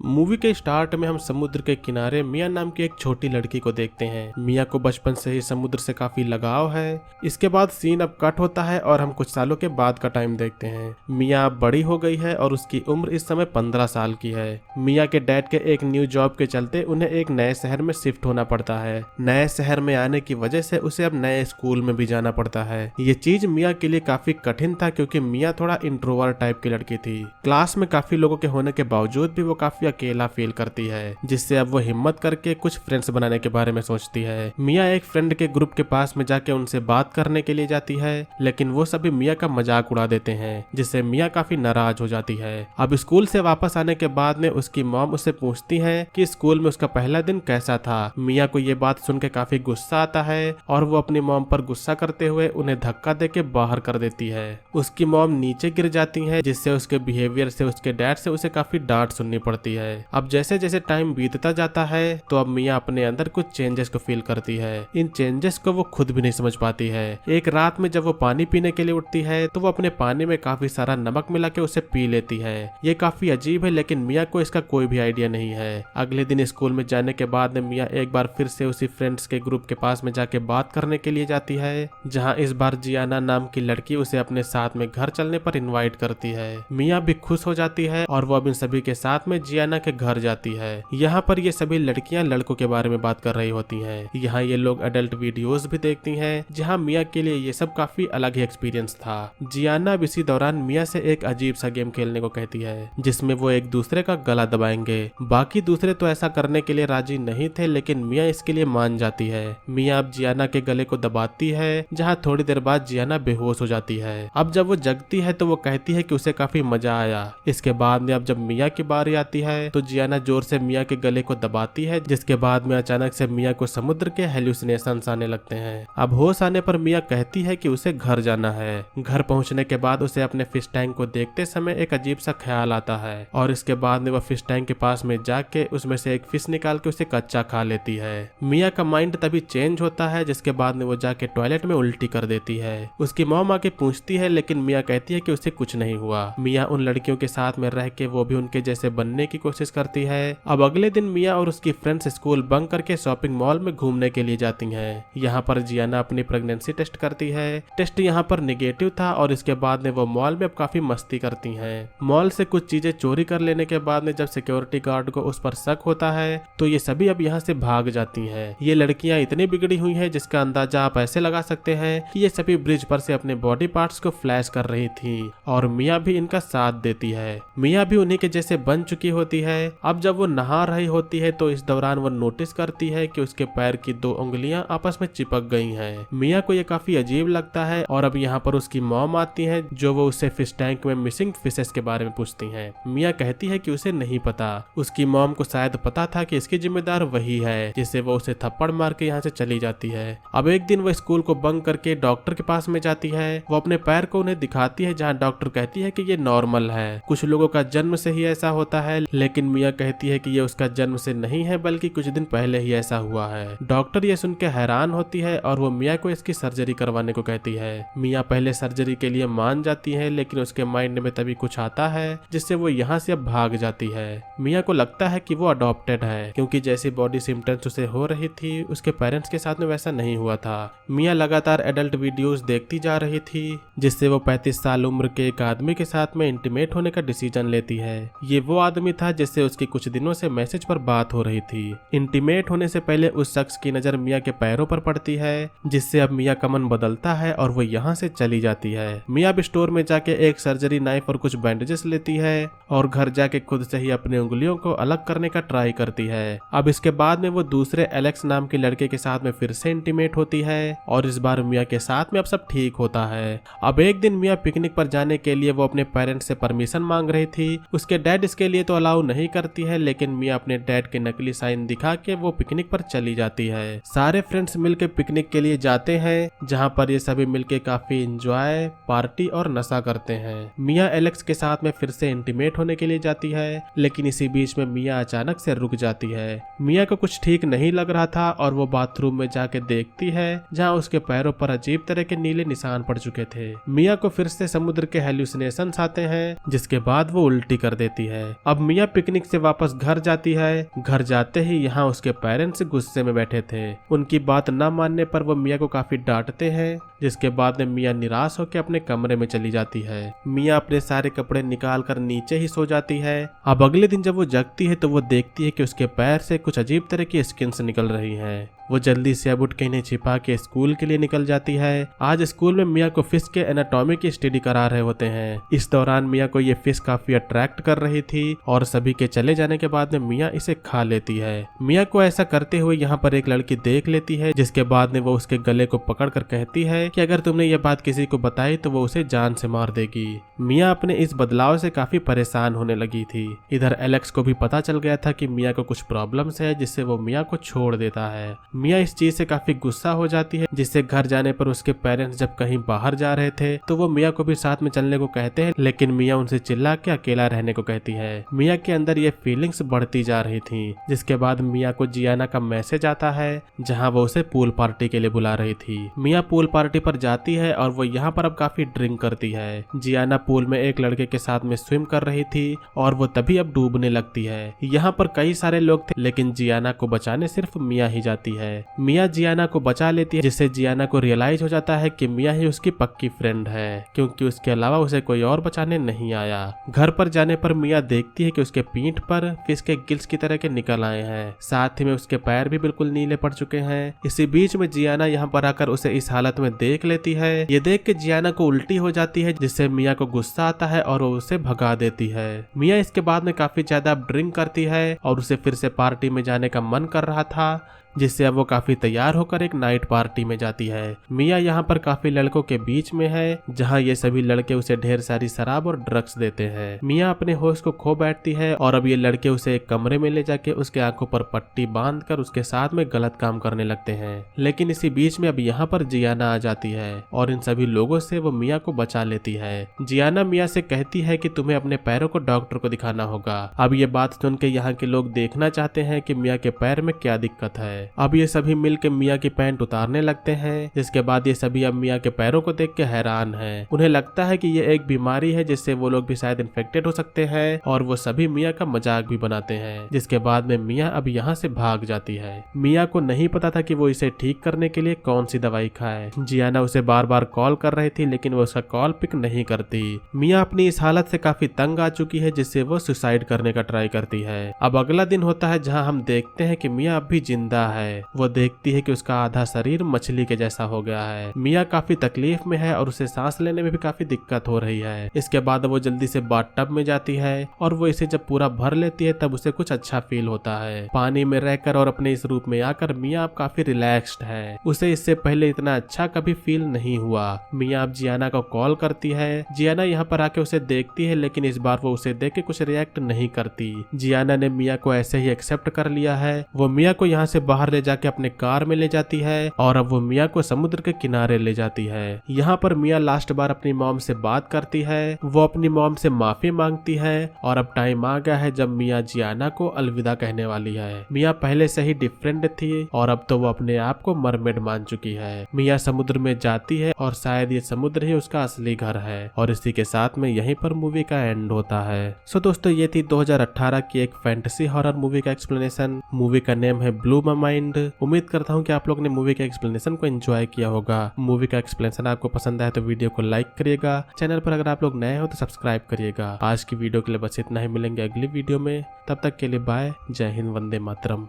Movie के start में हम समुद्र के किनारे मिया नाम की एक छोटी लड़की को देखते हैं। मिया को बचपन से ही समुद्र से काफी लगाव है। इसके बाद सीन अब कट होता है और हम कुछ सालों के बाद का टाइम देखते हैं। मिया अब बड़ी हो गई है और उसकी उम्र इस समय 15 साल की है। मिया के डैड के एक न्यू जॉब के चलते उन्हें एक नए शहर में शिफ्ट होना पड़ता है। नए शहर में आने की वजह से उसे अब नए स्कूल में भी जाना पड़ता है। ये चीज मिया के लिए काफी कठिन था क्योंकि मिया थोड़ा इंट्रोवर्ट टाइप की लड़की थी। क्लास में काफी लोगों के होने के बावजूद भी वो काफी अकेला फील करती है, जिससे अब वो हिम्मत करके कुछ फ्रेंड्स बनाने के बारे में सोचती है। मिया एक फ्रेंड के ग्रुप के पास में जाके उनसे बात करने के लिए जाती है, लेकिन वो सभी मिया का मजाक उड़ा देते हैं, जिससे मिया काफी नाराज हो जाती है। अब स्कूल से वापस आने के बाद में उसकी मॉम उससे पूछती है कि स्कूल में उसका पहला दिन कैसा था। मिया को ये बात सुन के काफी गुस्सा आता है और वो अपनी मॉम पर गुस्सा करते हुए उन्हें धक्का देके बाहर कर देती है। उसकी मॉम नीचे गिर जाती है, जिससे उसके बिहेवियर से उसके डैड से उसे काफी डांट सुननी पड़ती है। अब जैसे जैसे टाइम बीतता जाता है तो अब मिया अपने अंदर कुछ चेंजेस को फील करती है। इन चेंजेस को वो खुद भी नहीं समझ पाती है। एक रात में जब वो पानी पीने के लिए उठती है तो वो अपने पानी में काफी सारा नमक मिला के उसे पी लेती है। ये काफी अजीब है, लेकिन मिया को इसका कोई भी आइडिया नहीं है। अगले दिन स्कूल में जाने के बाद मिया एक बार फिर से उसी फ्रेंड्स के ग्रुप के पास में जाके बात करने के लिए जाती है, जहाँ इस बार जियाना नाम की लड़की उसे अपने साथ में घर चलने पर इन्वाइट करती है। मिया भी खुश हो जाती है और वो अब इन सभी के साथ में जियाना के घर जाती है। यहाँ पर ये सभी लड़कियां लड़कों के बारे में बात कर रही होती हैं। यहाँ ये लोग अडल्ट वीडियोस भी देखती हैं, जहाँ मिया के लिए ये सब काफी अलग ही एक्सपीरियंस था। जियाना अब इसी दौरान मिया से एक अजीब सा गेम खेलने को कहती है, जिसमें वो एक दूसरे का गला दबाएंगे। बाकी दूसरे तो ऐसा करने के लिए राजी नहीं थे, लेकिन मिया इसके लिए मान जाती है। मिया अब जियाना के गले को दबाती है, जहाँ थोड़ी देर बाद जियाना बेहोश हो जाती है। अब जब वो जगती है तो वो कहती है कि उसे काफी मजा आया। इसके बाद में अब जब मिया की बारी आती है तो जियाना जोर से मिया के गले को दबाती है, जिसके बाद में अचानक से मिया को समुद्र के हेलुसिनेशंस आने लगते हैं। अब होश आने पर मिया कहती है कि उसे घर जाना है। घर पहुंचने के बाद उसे अपने फिश टैंक को देखते समय एक अजीब सा ख्याल आता है और इसके बाद में वह फिश टैंक के पास में जाके उसमें से एक फिश निकाल के उसे कच्चा खा लेती है। मिया का माइंड तभी चेंज होता है, जिसके बाद में वो जाके टॉयलेट में उल्टी कर देती है। उसकी मॉम आके पूछती है, लेकिन मिया कहती है कि उसे कुछ नहीं हुआ। मिया उन लड़कियों के साथ में रह के वो भी उनके जैसे बनने की कोशिश करती है। अब अगले दिन मिया और उसकी फ्रेंड्स स्कूल बंक करके शॉपिंग मॉल में घूमने के लिए जाती हैं। यहाँ पर जियाना अपनी प्रेगनेंसी टेस्ट करती है। टेस्ट यहाँ पर निगेटिव था और इसके बाद में वो मॉल में अब काफी मस्ती करती हैं। मॉल से कुछ चीजें चोरी कर लेने के बाद में जब सिक्योरिटी गार्ड को उस पर शक होता है तो ये सभी अब यहाँ से भाग जाती हैं। ये लड़कियां इतनी बिगड़ी हुई हैं जिसका अंदाजा आप ऐसे लगा सकते हैं कि ये सभी ब्रिज पर से अपने बॉडी पार्ट्स को फ्लैश कर रही थी और मिया भी इनका साथ देती है। मिया भी उन्हीं के जैसे बन चुकी होती है। अब जब वो नहा रही होती है तो इस दौरान वो नोटिस करती है कि उसके पैर की 2 उंगलियां आपस में चिपक गई हैं। मिया को ये काफी अजीब लगता है और अब यहाँ पर उसकी मॉम आती है, जो वो उससे फिश टैंक में मिसिंग फिशेस के बारे में पूछती हैं। मिया कहती है कि उसे नहीं पता। उसकी मॉम को शायद पता था कि इसकी जिम्मेदार वही है, जिससे वो उसे थप्पड़ मार के यहाँ से चली जाती है। अब एक दिन वो स्कूल को बंक करके डॉक्टर के पास में जाती है। वो अपने पैर को उन्हें दिखाती है, जहाँ डॉक्टर कहती है कि ये नॉर्मल है, कुछ लोगों का जन्म से ही ऐसा होता है। लेकिन मिया कहती है कि ये उसका जन्म से नहीं है, बल्कि कुछ दिन पहले ही ऐसा हुआ है। डॉक्टर ये सुन के हैरान होती है और वो मिया को इसकी सर्जरी करवाने को कहती है। मिया पहले सर्जरी के लिए मान जाती है, लेकिन उसके माइंड में तभी कुछ आता है जिससे वो यहाँ से अब भाग जाती है। मिया को लगता है कि वो अडॉप्टेड है, क्योंकि जैसी बॉडी सिम्टम्स उसे हो रही थी उसके पेरेंट्स के साथ में वैसा नहीं हुआ था। मिया लगातार एडल्ट वीडियोस देखती जा रही थी, जिससे वो 35 साल उम्र के एक आदमी के साथ में इंटीमेट होने का डिसीजन लेती है। ये वो आदमी था जिससे उसकी कुछ दिनों से मैसेज पर बात हो रही थी। इंटीमेट होने से पहले उस शख्स की नजर मिया के पैरों पर पड़ती है, जिससे अब मिया का मन बदलता है और वो यहाँ से चली जाती है। मिया अब स्टोर में जाके एक सर्जरी नाइफ और कुछ बैंडेजेस लेती है और घर जाके खुद से ही अपनी उंगलियों को अलग करने का ट्राई करती है। अब इसके बाद में वो दूसरे एलेक्स नाम के लड़के के साथ में फिर से इंटीमेट होती है और इस बार मिया के साथ में अब सब ठीक होता है। अब एक दिन मिया पिकनिक पर जाने के लिए वो अपने पेरेंट्स से परमिशन मांग रही थी। उसके डैड इसके लिए तो अलाउ नहीं करती है, लेकिन मिया अपने डैड के नकली साइन दिखा के वो पिकनिक पर चली जाती है। सारे फ्रेंड्स मिलके पिकनिक के लिए जाते हैं, जहाँ पर ये सभी मिलके काफी एंजॉय, पार्टी और नशा करते हैं। मिया एलेक्स के साथ में फिर से इंटीमेट होने के लिए जाती है, लेकिन इसी बीच में मिया अचानक से रुक जाती है। मिया को कुछ ठीक नहीं लग रहा था और वो बाथरूम में जाके देखती है, जहाँ उसके पैरों पर अजीब तरह के नीले निशान पड़ चुके थे। मिया को फिर से समुद्र के हेलुसिनेशंस आते हैं, जिसके बाद वो उल्टी कर देती है। अब मिया पिकनिक से वापस घर जाती है। घर जाते ही यहाँ उसके पेरेंट्स गुस्से में बैठे थे। उनकी बात न मानने पर वो मिया को काफी डांटते हैं, जिसके बाद में मिया निराश होकर अपने कमरे में चली जाती है। मिया अपने सारे कपड़े निकाल कर नीचे ही सो जाती है। अब अगले दिन जब वो जगती है तो वो देखती है कि उसके पैर से कुछ अजीब तरह की स्किन्स निकल रही हैं। वो जल्दी से अब उठ के इन्हें छिपा के स्कूल के लिए निकल जाती है। आज स्कूल में मिया को फिश के एनाटॉमी की स्टडी करा रहे होते हैं। इस दौरान मिया को ये फिश काफी अट्रैक्ट कर रही थी और सभी के चले जाने के बाद में मिया इसे खा लेती है। मिया को ऐसा करते हुए यहाँ पर एक लड़की देख लेती है, जिसके बाद में वो उसके गले को पकड़ कर कहती है कि अगर तुमने ये बात किसी को बताई तो वो उसे जान से मार देगी। मिया अपने इस बदलाव से काफी परेशान होने लगी थी। इधर एलेक्स को भी पता चल गया था कि मिया को कुछ प्रॉब्लम्स है, जिससे वो मिया को छोड़ देता है। मिया इस चीज से काफी गुस्सा हो जाती है, जिससे घर जाने पर उसके पेरेंट्स जब कहीं बाहर जा रहे थे तो वो मिया को भी साथ में चलने को कहते हैं, लेकिन मिया उनसे चिल्ला के अकेला रहने को कहती है। मिया के अंदर ये फीलिंग्स बढ़ती जा रही थी, जिसके बाद मिया को जियाना का मैसेज आता है, जहाँ वो उसे पूल पार्टी के लिए बुला रही थी। मिया पूल पार्टी पर जाती है और वो यहाँ पर अब काफी ड्रिंक करती है। जियाना पूल में एक लड़के के साथ में स्विम कर रही थी और वो तभी अब डूबने लगती है। यहाँ पर कई सारे लोग थे, लेकिन जियाना को बचाने सिर्फ मिया ही जाती है। मिया जियाना को बचा लेती है, जिससे जियाना को रियलाइज हो जाता है कि मिया ही उसकी पक्की फ्रेंड है, क्योंकि उसके अलावा उसे कोई और बचाने नहीं आया। घर पर जाने पर मिया देखती है कि उसके पीठ पर फिश के गिल्स की तरह के निकल आए हैं, साथ ही में उसके पैर भी बिल्कुल नीले पड़ चुके हैं। इसी बीच में जियाना यहाँ पर आकर उसे इस हालत में देख लेती है। ये देख के जियाना को उल्टी हो जाती है, जिससे मिया को गुस्सा आता है और वो उसे भगा देती है। मिया इसके बाद में काफी ज्यादा ड्रिंक करती है और उसे फिर से पार्टी में जाने का मन कर रहा था, जिससे अब वो काफी तैयार होकर एक नाइट पार्टी में जाती है। मिया यहाँ पर काफी लड़कों के बीच में है, जहाँ ये सभी लड़के उसे ढेर सारी शराब और ड्रग्स देते हैं। मिया अपने होश को खो बैठती है और अब ये लड़के उसे एक कमरे में ले जाके उसके आंखों पर पट्टी बांधकर उसके साथ में गलत काम करने लगते हैं। लेकिन इसी बीच में अब यहाँ पर जियाना आ जाती है और इन सभी लोगों से वो मिया को बचा लेती है। जियाना मिया से कहती है कि तुम्हें अपने पैरों को डॉक्टर को दिखाना होगा। अब ये बात सुन के यहाँ के लोग देखना चाहते हैं कि मिया के पैर में क्या दिक्कत है। अब ये सभी मिलके मिया की पैंट उतारने लगते हैं, जिसके बाद ये सभी अब मिया के पैरों को देख के हैरान हैं। उन्हें लगता है कि ये एक बीमारी है, जिससे वो लोग भी शायद इन्फेक्टेड हो सकते हैं और वो सभी मिया का मजाक भी बनाते हैं, जिसके बाद में मिया अब यहाँ से भाग जाती है। मिया को नहीं पता था कि वो इसे ठीक करने के लिए कौन सी दवाई खाए। जियाना उसे बार बार कॉल कर रही थी, लेकिन वो उसका कॉल पिक नहीं करती। मिया अपनी इस हालत से काफी तंग आ चुकी है, जिससे वो सुसाइड करने का ट्राई करती है। अब अगला दिन होता है, जहाँ हम देखते हैं कि मिया अब भी जिंदा है। वो देखती है कि उसका आधा शरीर मछली के जैसा हो गया है। मिया काफी तकलीफ में है और उसे सांस लेने में भी काफी दिक्कत हो रही है। इसके बाद वो जल्दी से बाथटब में जाती है और वो इसे जब पूरा भर लेती है तब उसे कुछ अच्छा फील होता है। पानी में रहकर और अपने इस रूप में आकर मिया अब काफी रिलैक्स्ड है। उसे इससे पहले इतना अच्छा कभी फील नहीं हुआ। मिया अब जियाना को कॉल करती है। जियाना यहाँ पर आके उसे देखती है, लेकिन इस बार वो उसे देख के कुछ रिएक्ट नहीं करती। जियाना ने मिया को ऐसे ही एक्सेप्ट कर लिया है। वो मिया को यहाँ से बाहर ले जाके अपने कार में ले जाती है और अब वो मिया को समुद्र के किनारे ले जाती है। यहाँ पर मिया लास्ट बार अपनी मॉम से बात करती है। वो अपनी मॉम से माफी मांगती है और अब टाइम आ गया है जब मिया जियाना को अलविदा कहने वाली है। मिया पहले से ही डिफरेंट थी और अब तो वो अपने आप को मरमेड मान चुकी है। मिया समुद्र में जाती है और शायद ये समुद्र ही उसका असली घर है और इसी के साथ में यहीं पर मूवी का एंड होता है। सो दोस्तों, ये थी 2018 की एक फैंटेसी हॉरर मूवी का एक्सप्लेनेशन। मूवी का नेम है ब्लू माय माइंड। उम्मीद करता हूँ कि आप लोग ने मूवी के एक्सप्लेनेशन को एंजॉय किया होगा। मूवी का एक्सप्लेनेशन आपको पसंद आया तो वीडियो को लाइक करिएगा। चैनल पर अगर आप लोग नए हो तो सब्सक्राइब करिएगा। आज की वीडियो के लिए बस इतना ही। मिलेंगे अगली वीडियो में, तब तक के लिए बाय। जय हिंद, वंदे मातरम।